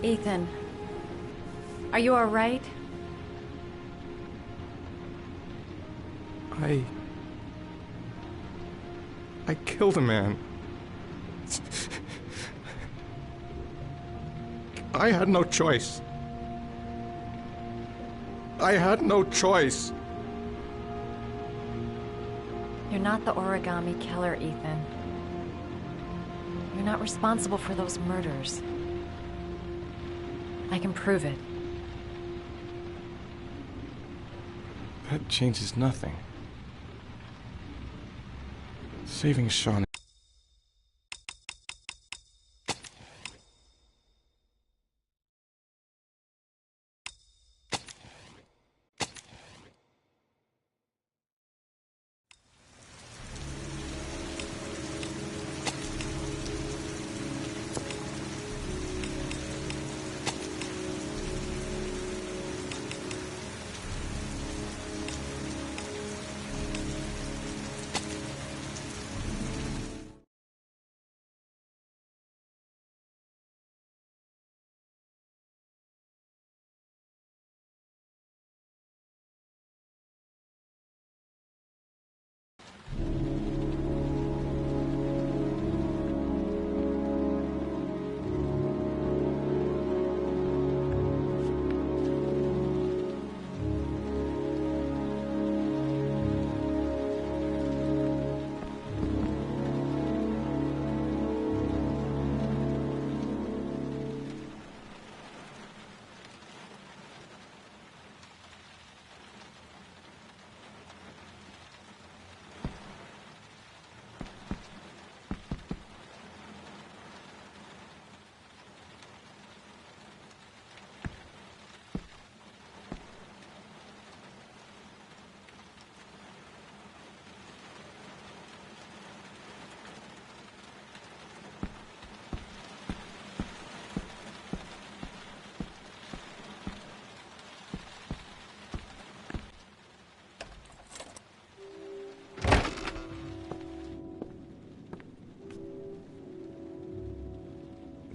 Ethan, are you all right? I killed a man. I had no choice. I had no choice. You're not the origami killer, Ethan. You're not responsible for those murders. I can prove it. That changes nothing. Saving Sean.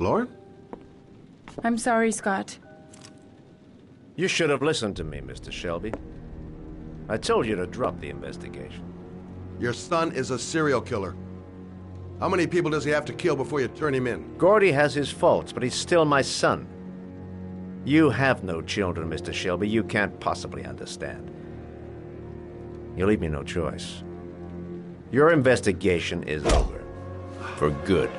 Lauren? I'm sorry, Scott. You should have listened to me, Mr. Shelby. I told you to drop the investigation. Your son is a serial killer. How many people does he have to kill before you turn him in? Gordy has his faults, but he's still my son. You have no children, Mr. Shelby. You can't possibly understand. You leave me no choice. Your investigation is over. For good.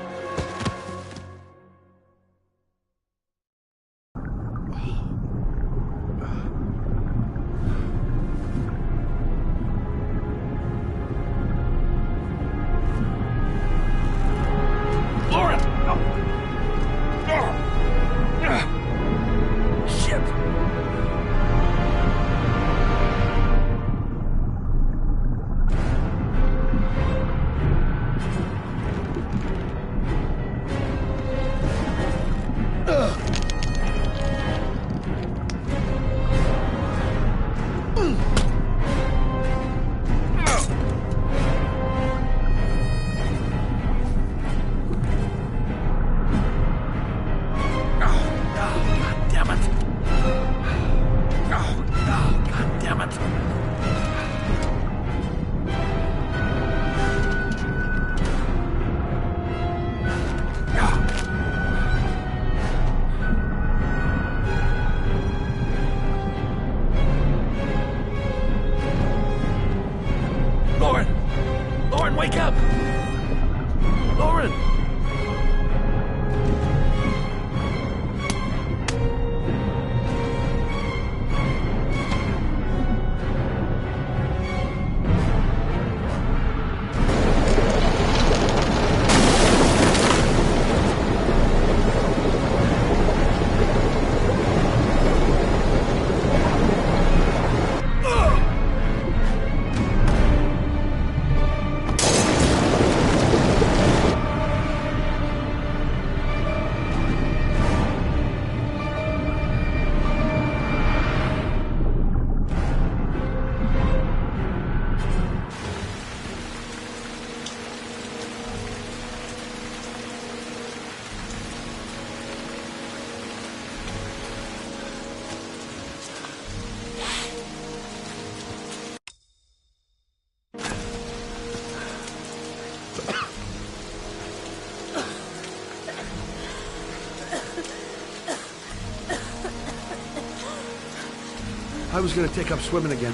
I was gonna take up swimming again.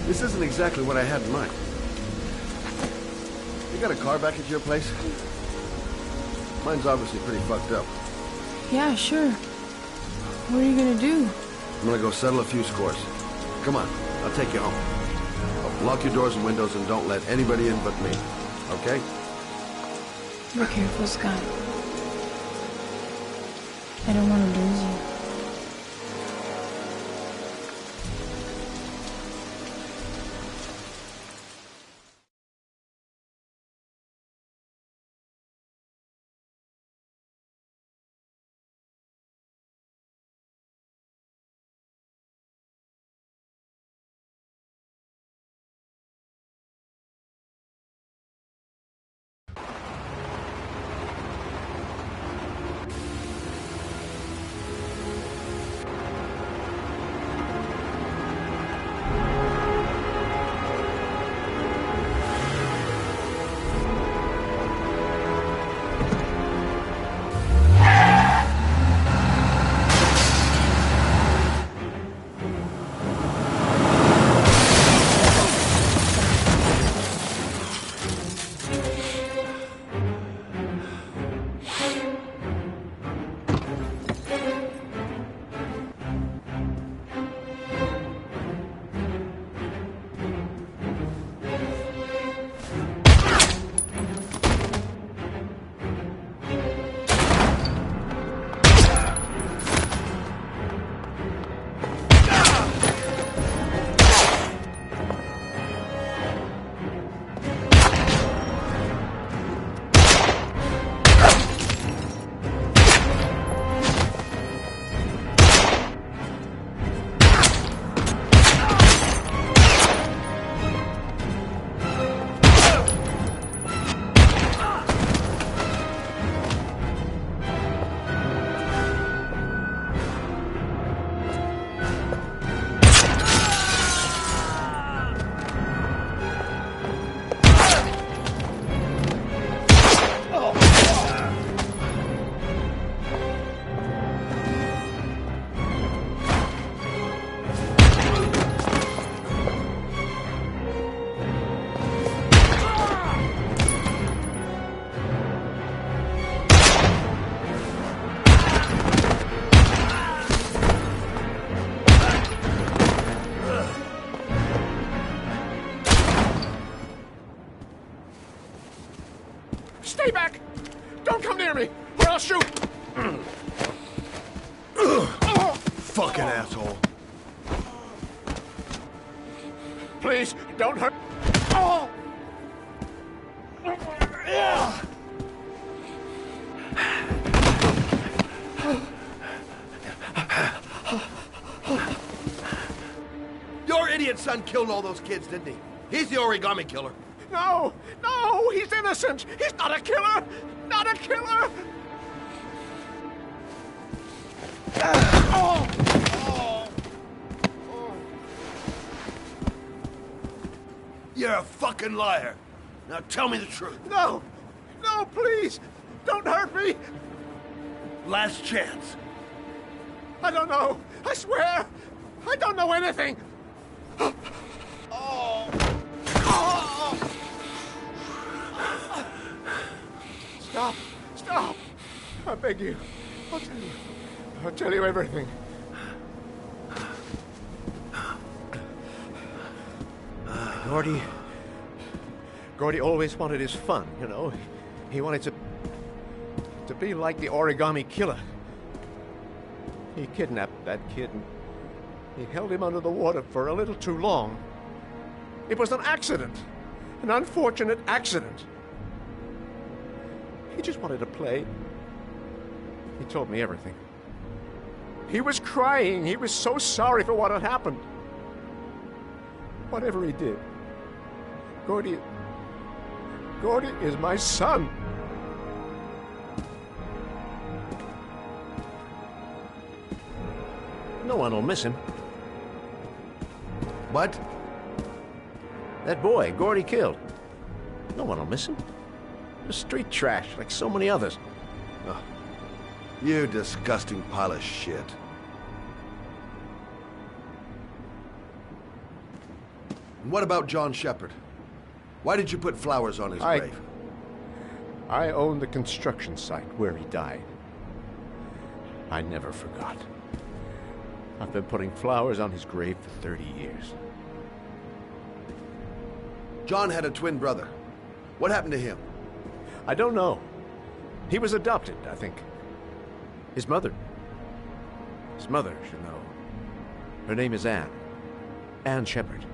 This isn't exactly what I had in mind. You got a car back at your place? Mine's obviously pretty fucked up. Yeah, sure. What are you gonna do? I'm gonna go settle a few scores. Come on, I'll take you home. Lock your doors and windows and don't let anybody in but me. Okay? Be careful, Scott. I don't want to lose you. Stay back! Don't come near me, or I'll shoot! Fucking asshole. Please, don't hurt. Oh! Your idiot son killed all those kids, didn't he? He's the origami killer. No! No! He's innocent! He's not a killer! Not a killer! Oh! Oh! You're a fucking liar. Now tell me the truth. No! No, please! Don't hurt me! Last chance. I don't know! I swear! I don't know anything! Oh! Oh! Stop! Stop! I beg you. I'll tell you. I'll tell you everything. Gordy always wanted his fun, you know. He wanted to be like the origami killer. He kidnapped that kid and he held him under the water for a little too long. It was an accident. An unfortunate accident. He just wanted to play. He told me everything. He was crying. He was so sorry for what had happened. Whatever he did, Gordy is my son. No one will miss him. What? That boy, Gordy killed. No one will miss him. He was street trash, like so many others. You disgusting pile of shit. And what about John Shepard? Why did you put flowers on his grave? I own the construction site where he died. I never forgot. I've been putting flowers on his grave for 30 years. John had a twin brother. What happened to him? I don't know. He was adopted, I think. His mother should know. Her name is Anne. Anne Shepard.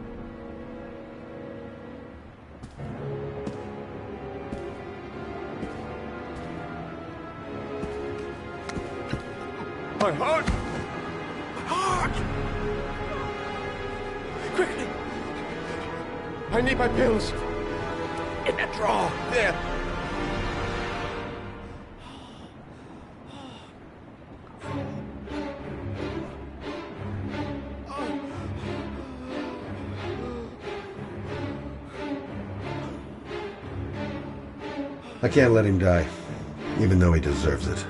My heart! My heart! Quickly! I need my pills. In that drawer, there. I can't let him die, even though he deserves it.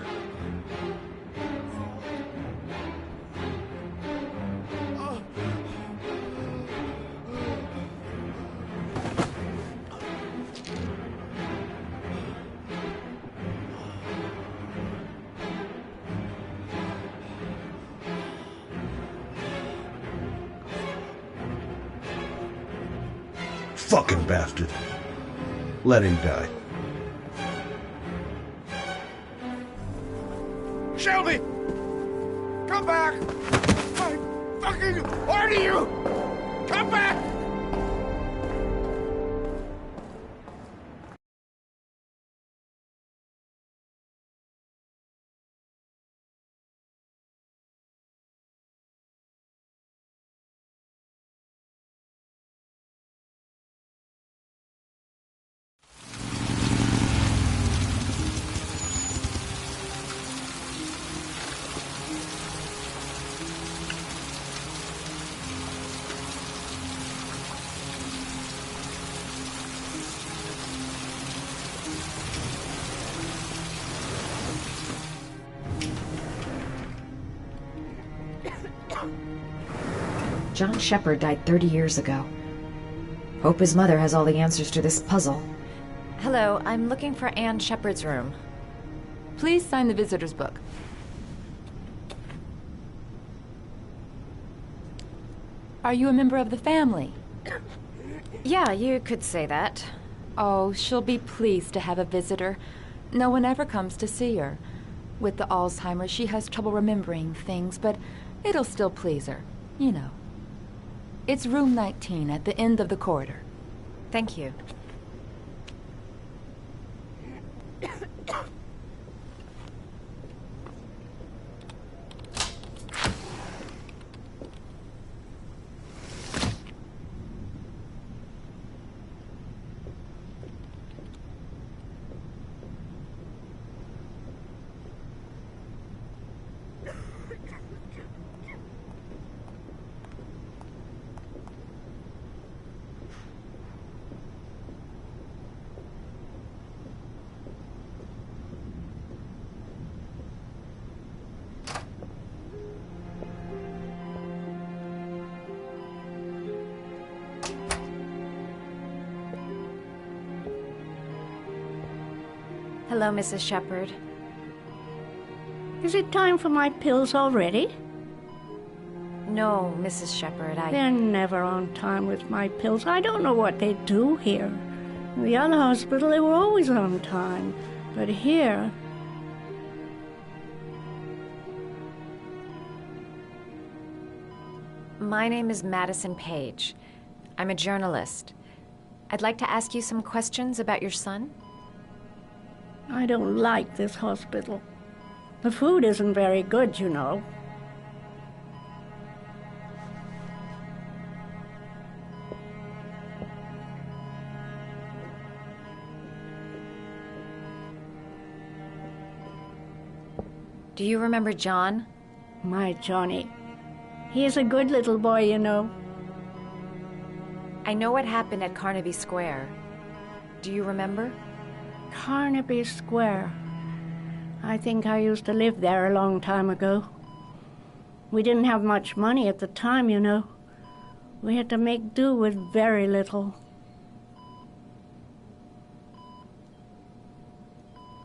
Fucking bastard. Let him die. Shelby! Come back! I fucking order you! Come back! John Shepard died 30 years ago. Hope his mother has all the answers to this puzzle. Hello, I'm looking for Anne Shepard's room. Please sign the visitor's book. Are you a member of the family? Yeah, you could say that. Oh, she'll be pleased to have a visitor. No one ever comes to see her. With the Alzheimer's, she has trouble remembering things, but it'll still please her, you know. It's room 19 at the end of the corridor. Thank you. Hello, Mrs. Shepard. Is it time for my pills already? No, Mrs. Shepard, They're never on time with my pills. I don't know what they do here. In the other hospital, they were always on time. But here... My name is Madison Page. I'm a journalist. I'd like to ask you some questions about your son. I don't like this hospital. The food isn't very good, you know. Do you remember John? My Johnny. He is a good little boy, you know. I know what happened at Carnaby Square. Do you remember? Carnaby Square. I think I used to live there a long time ago. We didn't have much money at the time, you know. We had to make do with very little.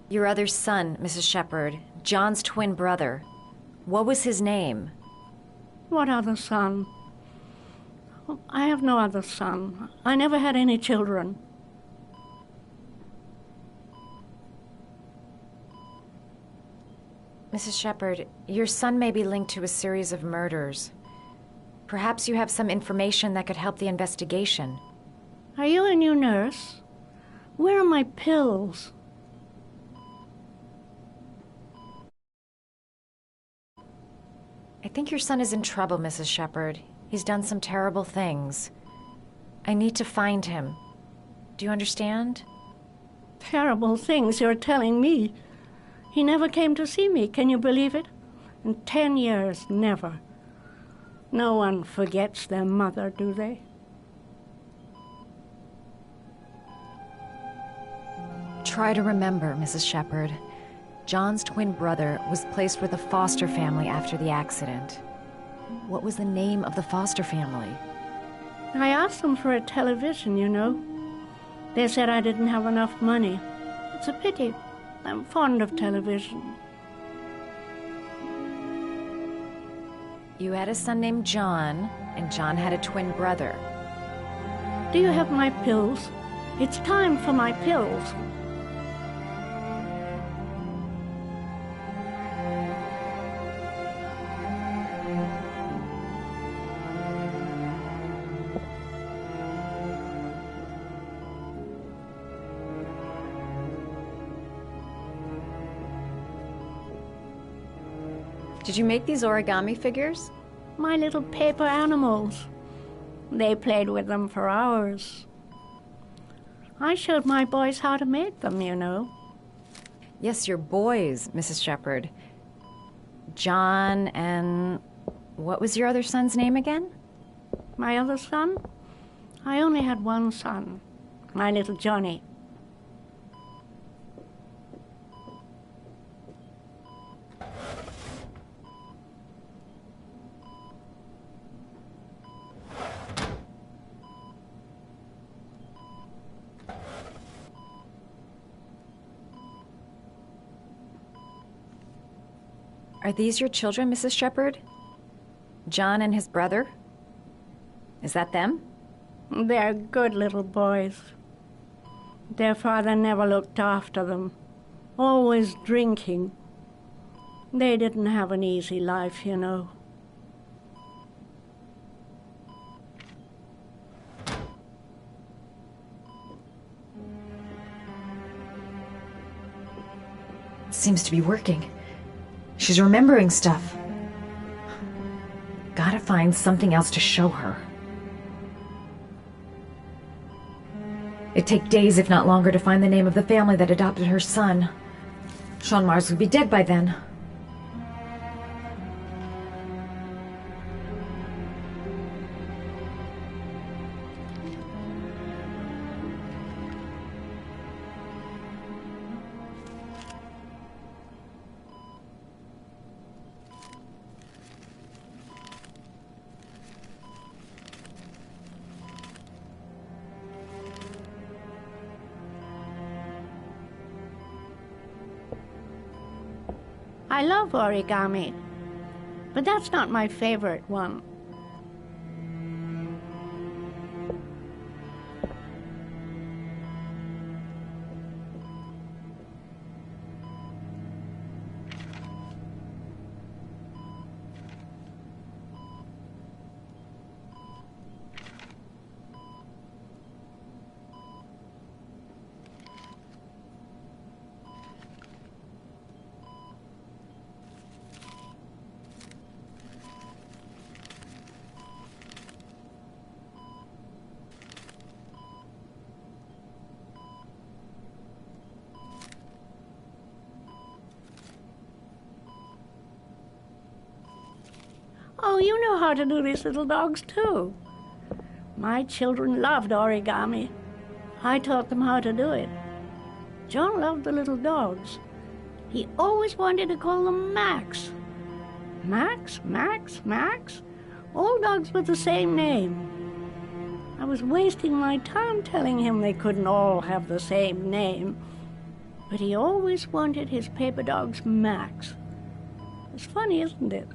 Your other son, Mrs. Shepherd, John's twin brother. What was his name? What other son? I have no other son. I never had any children. Mrs. Shepherd, your son may be linked to a series of murders. Perhaps you have some information that could help the investigation. Are you a new nurse? Where are my pills? I think your son is in trouble, Mrs. Shepherd. He's done some terrible things. I need to find him. Do you understand? Terrible things you're telling me. He never came to see me, can you believe it? In 10 years, never. No one forgets their mother, do they? Try to remember, Mrs. Shepherd. John's twin brother was placed with a foster family after the accident. What was the name of the foster family? I asked them for a television, you know. They said I didn't have enough money. It's a pity. I'm fond of television. You had a son named John, and John had a twin brother. Do you have my pills? It's time for my pills. Did you make these origami figures? My little paper animals. They played with them for hours. I showed my boys how to make them, you know. Yes, your boys, Mrs. Shepherd. John and... what was your other son's name again? My other son? I only had one son, my little Johnny. Are these your children, Mrs. Shepherd? John and his brother? Is that them? They're good little boys. Their father never looked after them, always drinking. They didn't have an easy life, you know. Seems to be working. She's remembering stuff. Gotta find something else to show her. It'd take days, if not longer, to find the name of the family that adopted her son. Sean Mars would be dead by then. I love origami, but that's not my favorite one. Oh, you know how to do these little dogs, too. My children loved origami. I taught them how to do it. John loved the little dogs. He always wanted to call them Max. Max, Max, Max. All dogs with the same name. I was wasting my time telling him they couldn't all have the same name. But he always wanted his paper dog's Max. It's funny, isn't it?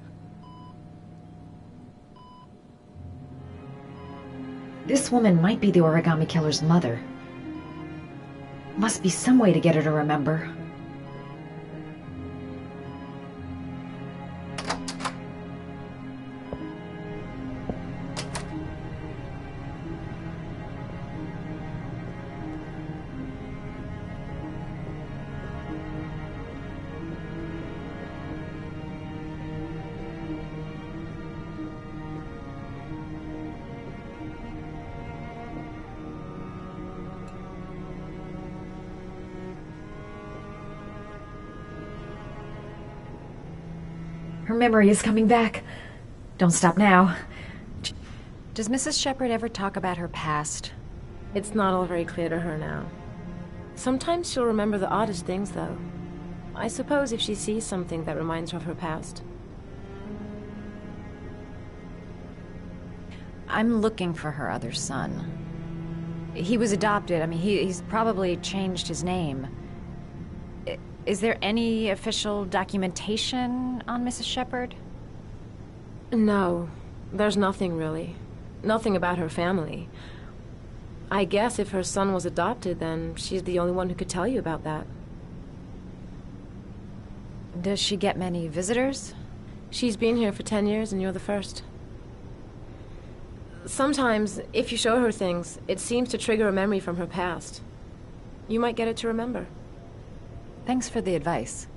This woman might be the origami killer's mother. Must be some way to get her to remember. Her memory is coming back. Don't stop now. Does Mrs. Shepherd ever talk about her past? It's not all very clear to her now. Sometimes she'll remember the oddest things, though. I suppose if she sees something that reminds her of her past. I'm looking for her other son. He was adopted. I mean, he's probably changed his name. Is there any official documentation on Mrs. Shepherd? No, there's nothing really. Nothing about her family. I guess if her son was adopted, then she's the only one who could tell you about that. Does she get many visitors? She's been here for 10 years and you're the first. Sometimes, if you show her things, it seems to trigger a memory from her past. You might get it to remember. Thanks for the advice.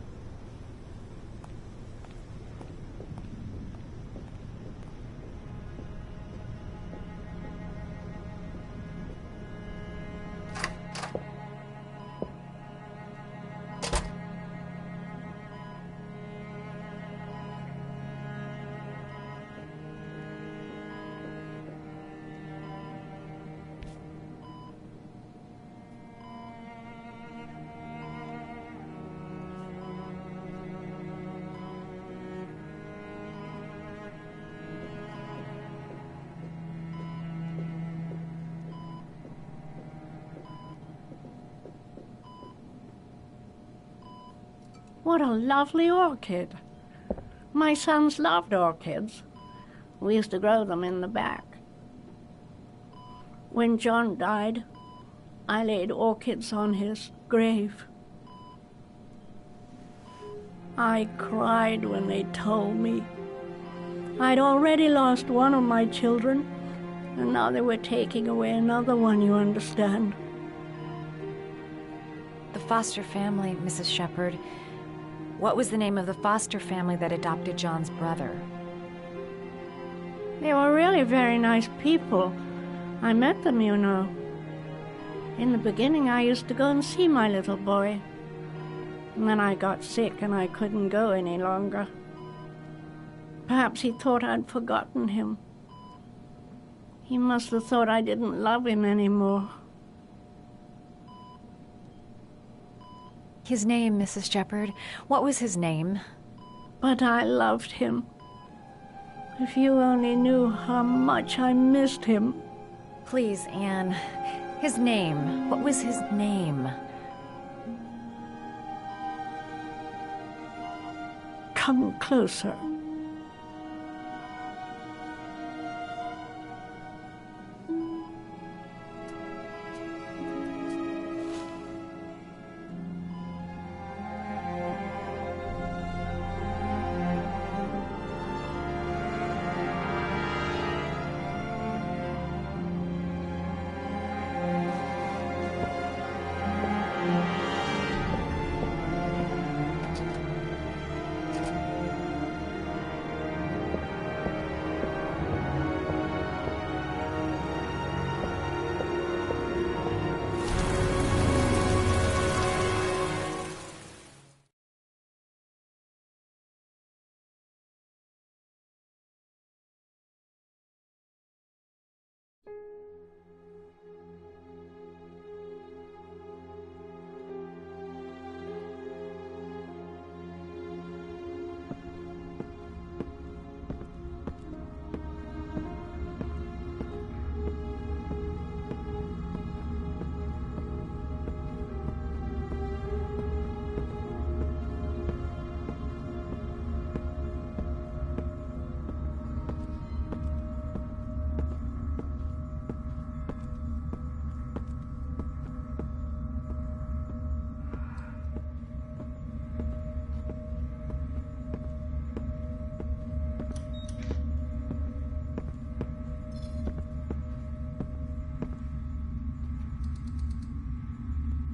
What a lovely orchid. My sons loved orchids. We used to grow them in the back. When John died, I laid orchids on his grave. I cried when they told me. I'd already lost one of my children, and now they were taking away another one, you understand. The foster family, Mrs. Shepherd. What was the name of the foster family that adopted John's brother? They were really very nice people. I met them, you know. In the beginning, I used to go and see my little boy. And then I got sick and I couldn't go any longer. Perhaps he thought I'd forgotten him. He must have thought I didn't love him anymore. His name, Mrs. Shepherd. What was his name? But I loved him. If you only knew how much I missed him. Please, Anne. His name. What was his name? Come closer.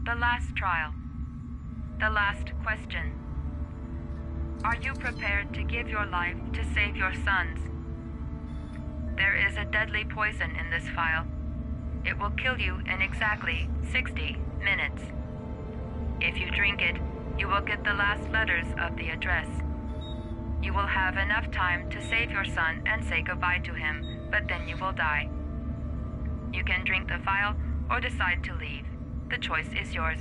The last trial. The last question. Are you prepared to give your life to save your sons? There is a deadly poison in this vial. It will kill you in exactly 60 minutes. If you drink it, you will get the last letters of the address. You will have enough time to save your son and say goodbye to him, but then you will die. You can drink the vial or decide to leave. The choice is yours.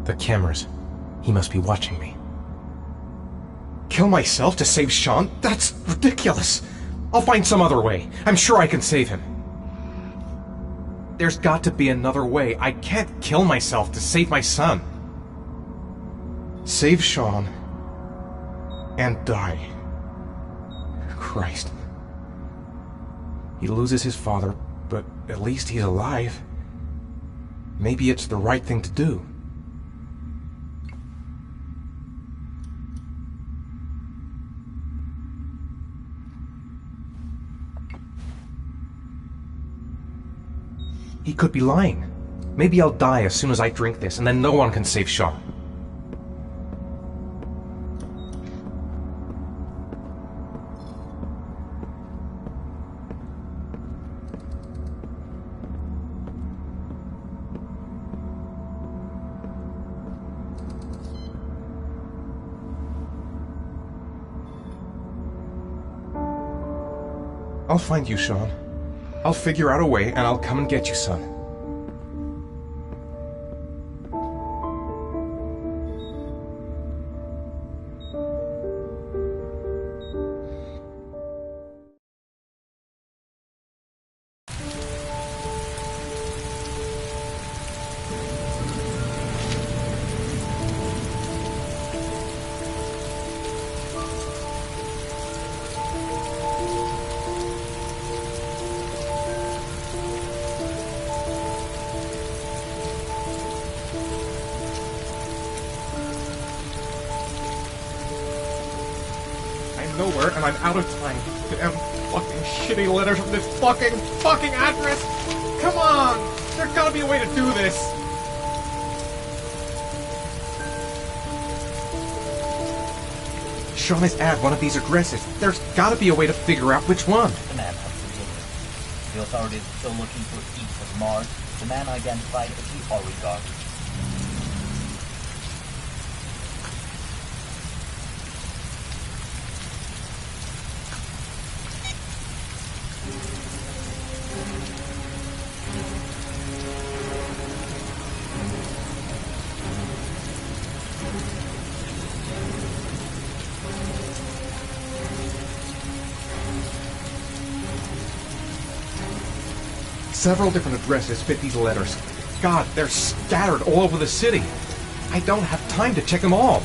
The cameras. He must be watching me. Kill myself to save Sean? That's ridiculous! I'll find some other way. I'm sure I can save him. There's got to be another way. I can't kill myself to save my son. Save Sean and die. Christ. He loses his father, but at least he's alive. Maybe it's the right thing to do. He could be lying. Maybe I'll die as soon as I drink this, and then no one can save Sean. I'll find you, Sean. I'll figure out a way, and I'll come and get you, son. Nowhere, and I'm out of time. Damn fucking shitty letters from this fucking address! Come on! There's gotta be a way to do this! Sean is at one of these addresses. There's gotta be a way to figure out which one. The man has Virginia. The authorities are still looking for east of Mars. The man identified as the Aurigar. Several different addresses fit these letters. God, they're scattered all over the city. I don't have time to check them all.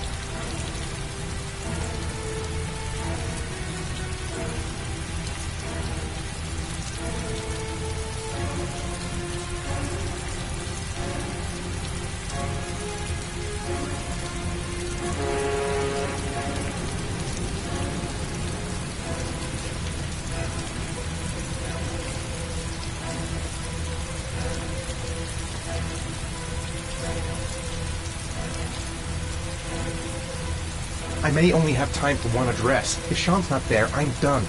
I may only have time for one address. If Sean's not there, I'm done.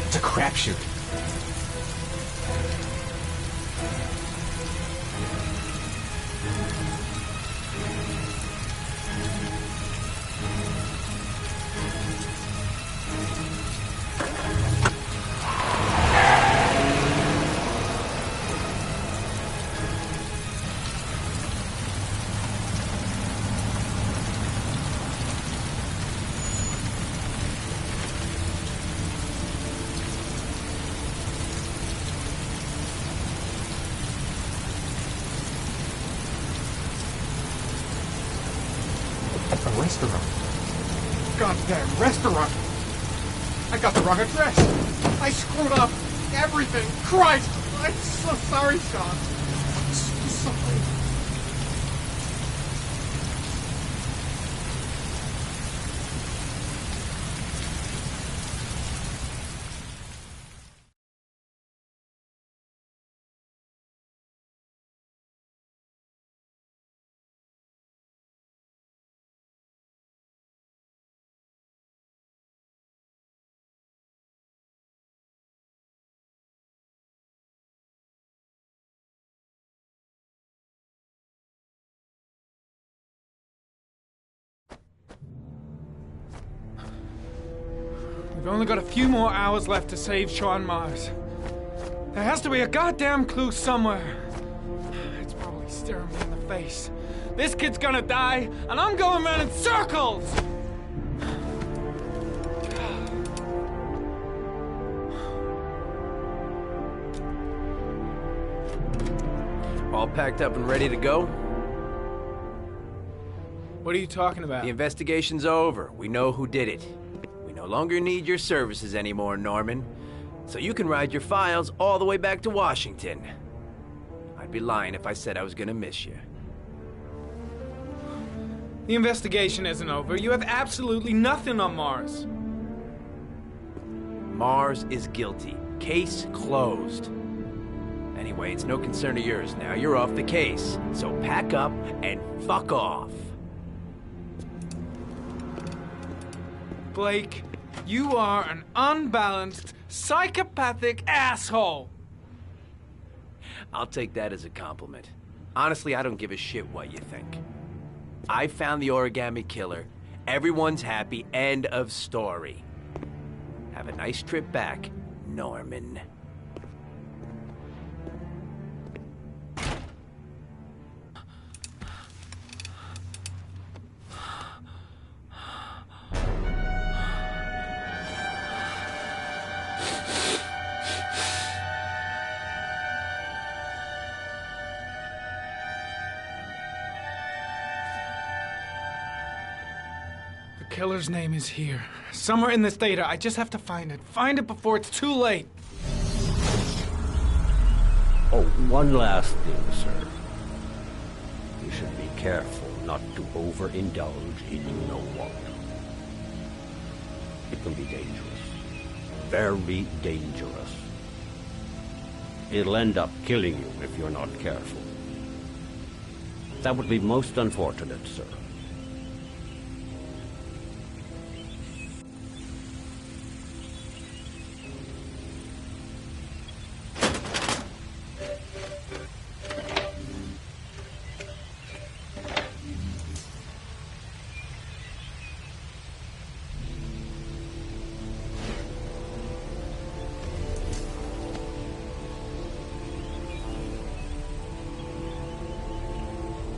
It's a crapshoot. restaurant. Goddamn restaurant! I got the wrong address! I screwed up everything! Christ! I'm so sorry, Sean. I'm so sorry. We've only got a few more hours left to save Sean Mars. There has to be a goddamn clue somewhere. It's probably staring me in the face. This kid's gonna die, and I'm going around in circles! All packed up and ready to go? What are you talking about? The investigation's over. We know who did it. We no longer need your services anymore, Norman. So you can ride your files all the way back to Washington. I'd be lying if I said I was gonna miss you. The investigation isn't over. You have absolutely nothing on Mars. Mars is guilty. Case closed. Anyway, it's no concern of yours now. You're off the case. So pack up and fuck off. Blake, you are an unbalanced, psychopathic asshole! I'll take that as a compliment. Honestly, I don't give a shit what you think. I found the origami killer. Everyone's happy. End of story. Have a nice trip back, Norman. The killer's name is here. Somewhere in this data. I just have to find it. Find it before it's too late. Oh, one last thing, sir. You should be careful not to overindulge in you-know-what. It can be dangerous. Very dangerous. It'll end up killing you if you're not careful. That would be most unfortunate, sir.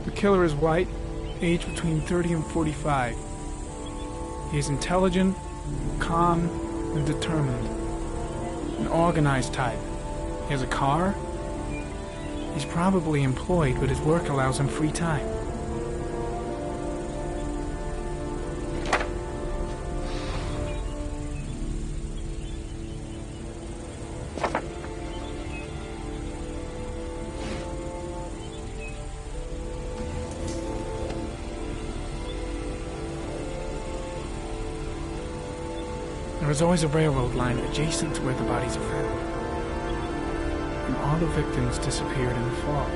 The killer is white, age between 30 and 45. He is intelligent, calm, and determined. An organized type. He has a car. He's probably employed, but his work allows him free time. There is always a railroad line adjacent to where the bodies are found. And all the victims disappeared in the fall.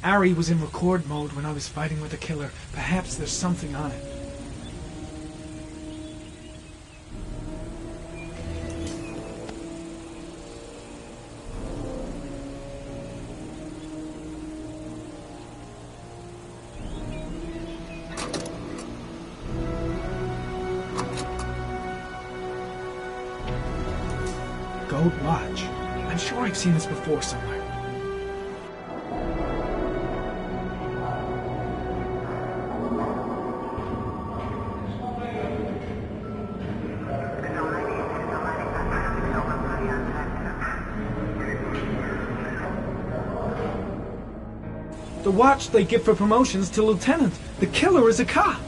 Ari was in record mode when I was fighting with the killer. Perhaps there's something on it. Gold watch. I'm sure I've seen this before somewhere. The watch they give for promotions to lieutenant. The killer is a cop.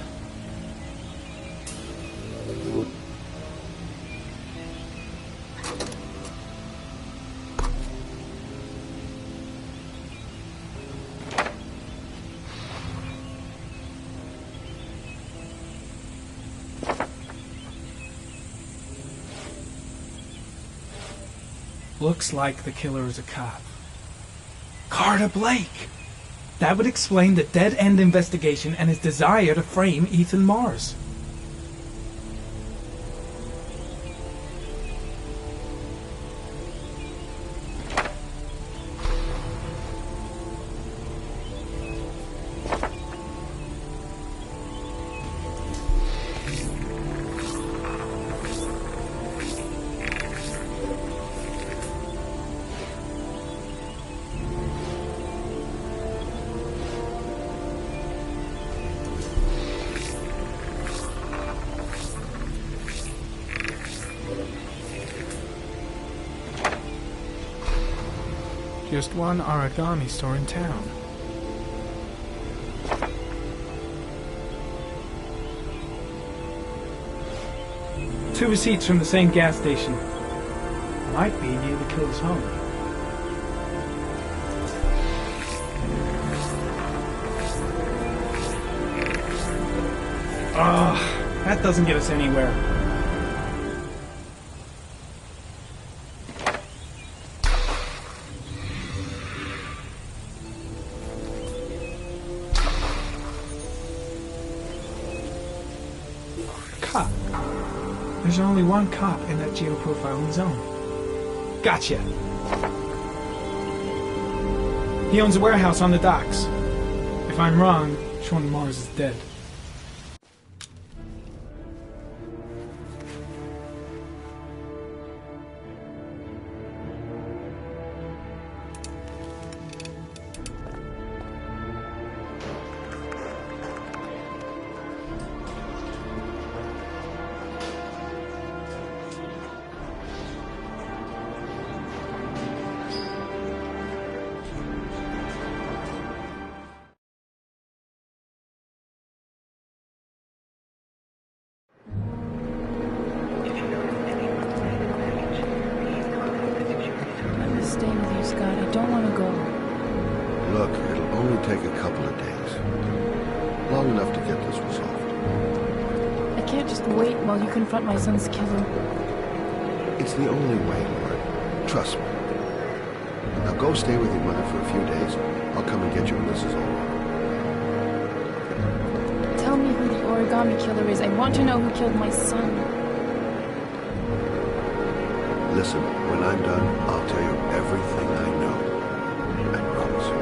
Looks like the killer is a cop. Carter Blake! That would explain the dead-end investigation and his desire to frame Ethan Mars. Just one origami store in town. Two receipts from the same gas station. Might be near the killer's home. Ugh, that doesn't get us anywhere. Cop. There's only one cop in that geoprofiling zone. Gotcha. He owns a warehouse on the docks. If I'm wrong, Sean Mars is dead. Look, it'll only take a couple of days. Long enough to get this resolved. I can't just wait while you confront my son's killer. It's the only way, Lauren. Trust me. Now go stay with your mother for a few days. I'll come and get you when this is over. Tell me who the origami killer is. I want to know who killed my son. Listen, when I'm done, I'll tell you everything I know. I promise you.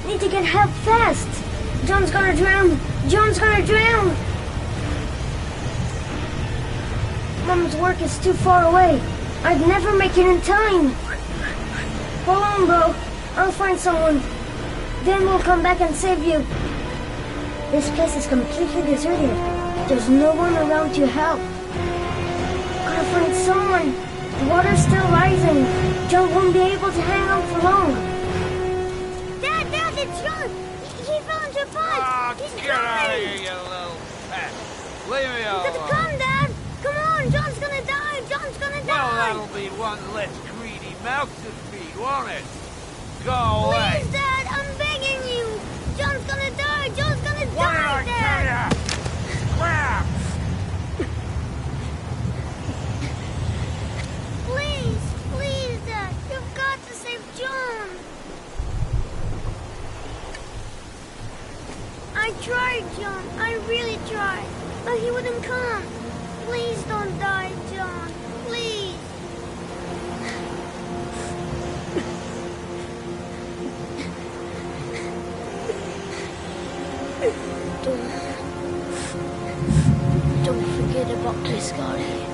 Need to get help fast. John's gonna drown. John's gonna drown. Mom's work is too far away. I'd never make it in time. Hold on, bro. I'll find someone. Then we'll come back and save you. This place is completely deserted. There's no one around to help. Gotta find someone. The water's still rising. John won't be able to hang on for long. Dad, it's John. He fell into a pot. He's Get out of here, you little pet. Leave me alone. Come, Dad. Come on, John's gonna die. John's gonna die. Well, that'll be one less greedy mouth to feed, won't it? Go away. Please, Dad, I'm begging you. John's gonna die. John's gonna What did die, I Dad. tell ya? Where? Please, Dad. You've got to save John. I tried, John. I really tried. But he wouldn't come. Please don't die, John. Please. Don't forget about Cliscari.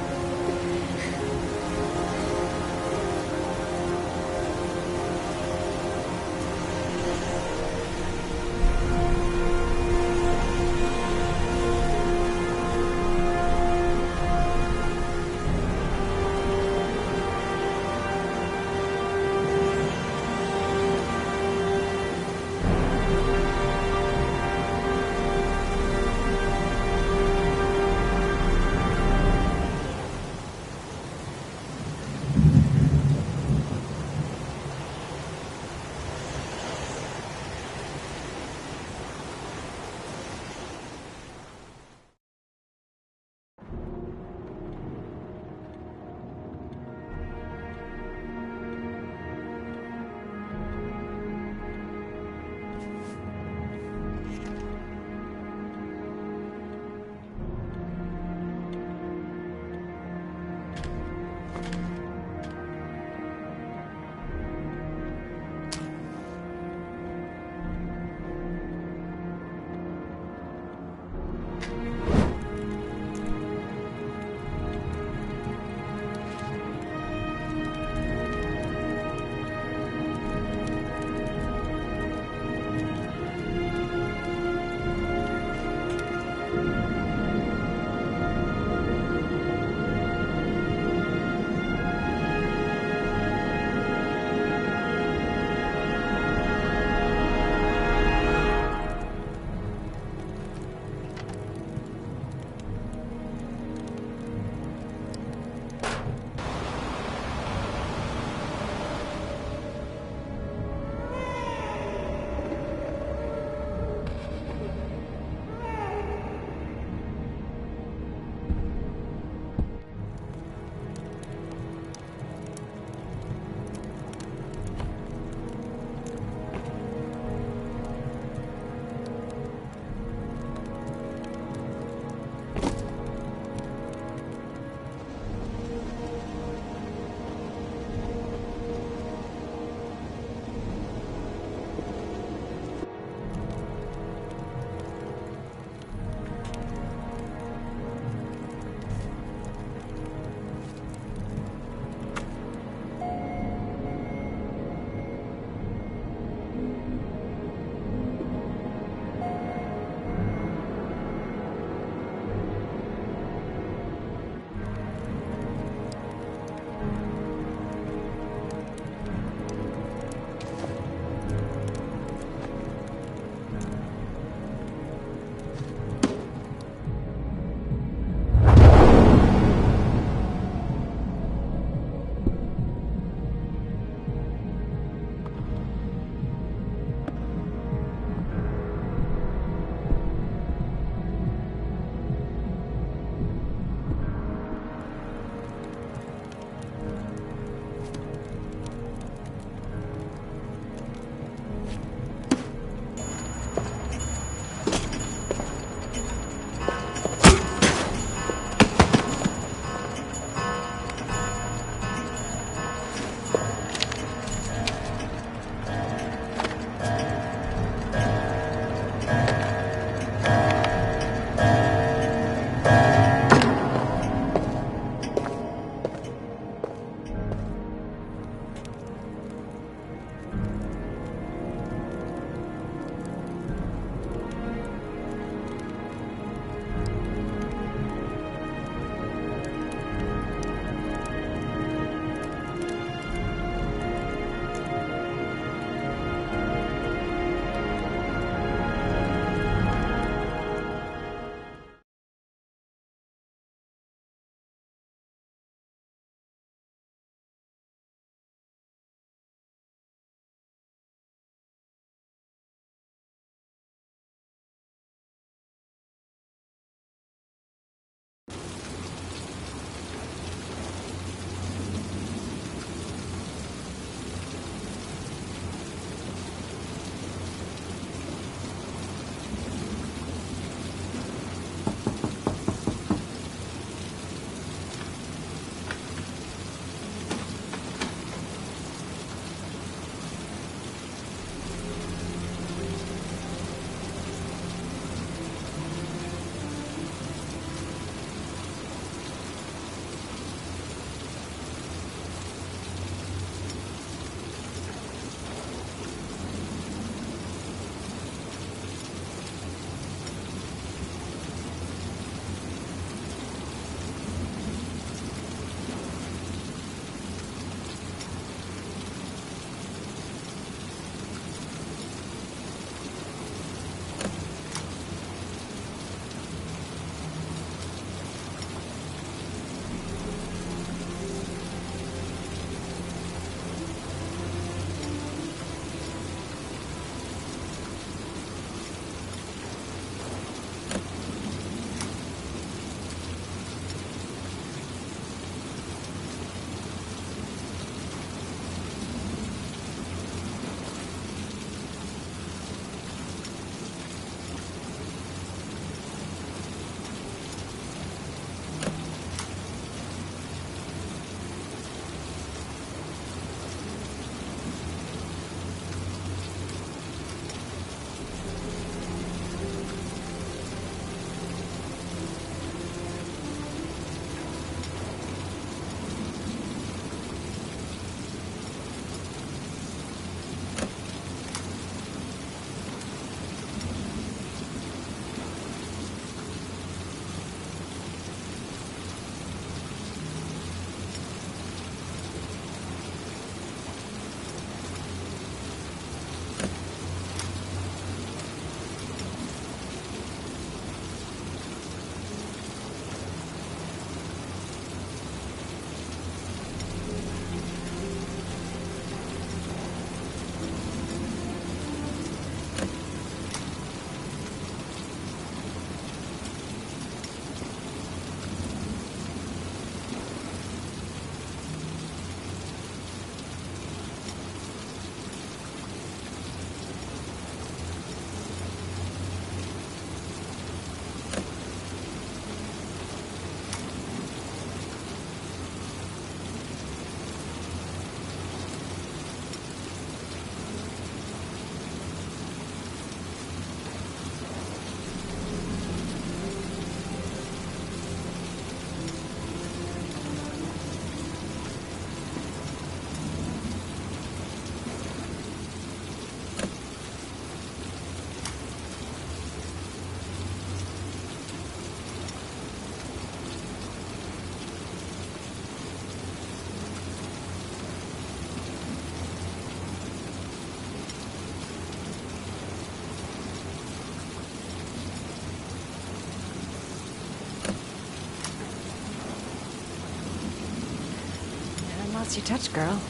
lost your touch, girl.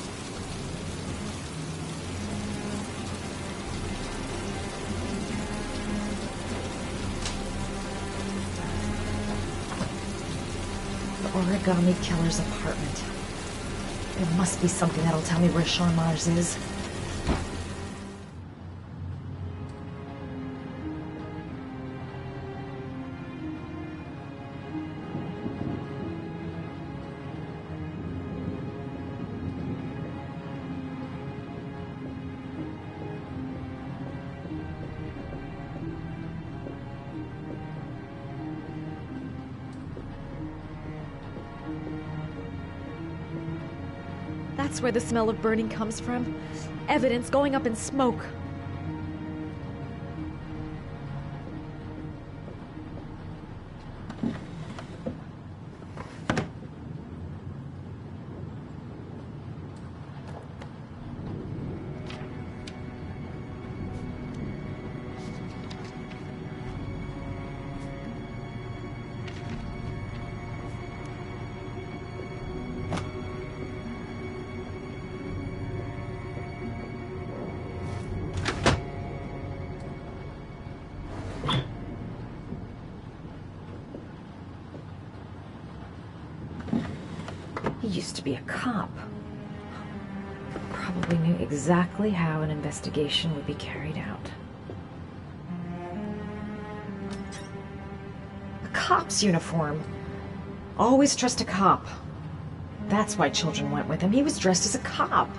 The Origami Killer's apartment. There must be something that'll tell me where Sean Mars is. That's where the smell of burning comes from. Evidence going up in smoke. He used to be a cop. Probably knew exactly how an investigation would be carried out. A cop's uniform. Always trust a cop. That's why children went with him. He was dressed as a cop.